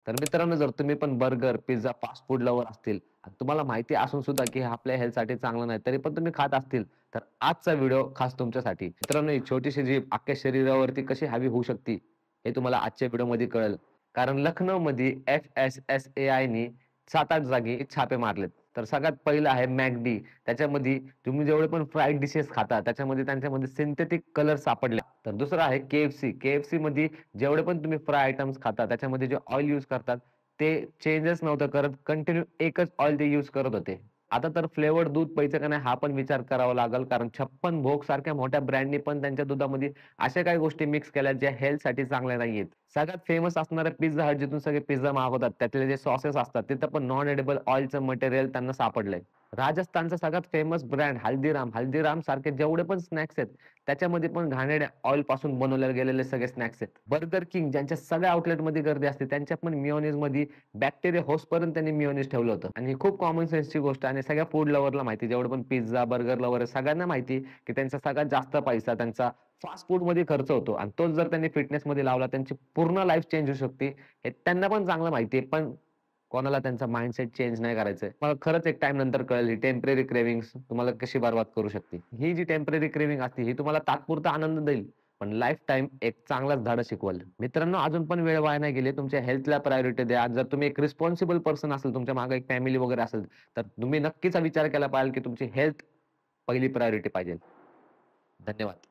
तर मित्रांनो, जर तुम्ही पण burger, pizza, fast food lover असतील आणि तुम्हाला माहिती असून सुद्धा की हे आपल्या हेल्थसाठी चांगलं नाही, तरी पण तुम्ही खात असतील, तर आजचा व्हिडिओ खास तुमच्यासाठी. मित्रांनो, ही छोटीशी जीभ अख्ख्या शरीरावरती कशी हवी होऊ शकते, हे तुम्हाला आजच्या व्हिडिओमध्ये कळेल. कारण लखनौमध्ये FSSAIनी 7-8 जागी छापे मारलेत. तर सगळ्यात पहिलं आहे मॅकडी. त्याच्यामध्ये तुम्ही जेवढे पण फ्राईड डिशेस खाता, त्याच्यामध्ये त्यांच्यामध्ये सिंथेटिक कलर सापडले. तर दुसरं आहे KFC. KFCमध्ये जेवढे पण तुम्ही फ्राय आयटम्स खाता, त्याच्यामध्ये जे ऑइल यूज करतात, ते चेंजच नव्हतं करत. कंटिन्यू एकच ऑइल ते यूज करत होते. आता तर फ्लेवर्ड दूध प्यायचं का नाही, हा पण विचार करावा लागेल. कारण 56 भोग सारख्या मोठ्या ब्रँडनी पण त्यांच्या दुधामध्ये अशा काही गोष्टी मिक्स केल्या, ज्या हेल्थसाठी चांगल्या नाहीयेत. सगळ्यात फेमस असणारं पिझ्झा हट, जिथून सगळे पिझ्झा मागवतात, त्यातले जे सॉसेस असतात, तिथं पण नॉन एडिबल ऑइलचं मटेरियल त्यांना सापडलंय. राजस्थानचा सगळ्यात फेमस ब्रँड हल्दीराम. हल्दीराम सारखे जेवढे पण स्नॅक्स आहेत, त्याच्यामध्ये पण घाणेरड्या ऑइल पासून बनवले गेलेले सगळे स्नॅक्स आहेत. बर्गर किंग, ज्यांच्या सगळ्या आउटलेटमध्ये गर्दी असते, त्यांच्या पण मेयोनीजमध्ये बॅक्टेरिया होसपर्यंत त्यांनी मेयोनीज ठेवलं होतं. आणि ही खूप कॉमन सेन्सची गोष्ट आणि सगळ्या फूड लव्हरला माहिती, जेवढं पण पिझ्झा, बर्गर लव्हर आहे, सगळ्यांना माहिती की त्यांचा सगळ्यात जास्त पैसा त्यांचा फास्ट फूडमध्ये खर्च होतो आणि तोच जर त्यांनी फिटनेसमध्ये लावला, त्यांची पूर्ण लाईफ चेंज होऊ शकते. हे त्यांना पण चांगलं माहिती आहे. पण कोणाला त्यांचा माइंडसेट चेंज नाही करायचंय. मला खरंच एक टाईम नंतर कळेल, ही टेम्पररी क्रेव्हिंग्स तुम्हाला कशी बरबाद करू शकते. ही जी टेम्पररी क्रेव्हिंग असते, ही तुम्हाला तात्पुरता आनंद देईल, पण लाईफ टाईम एक चांगलाच धडा शिकवल. मित्रांनो, अजून पण वेळ वाया नाही गेली. तुमच्या हेल्थला प्रायोरिटी द्या. जर तुम्ही एक रिस्पॉन्सिबल पर्सन असेल, तुमच्या मागे एक फॅमिली वगैरे असेल, तर तुम्ही नक्कीच हा विचार केला पाहिजे की तुमची हेल्थ पहिली प्रायोरिटी पाहिजे. धन्यवाद.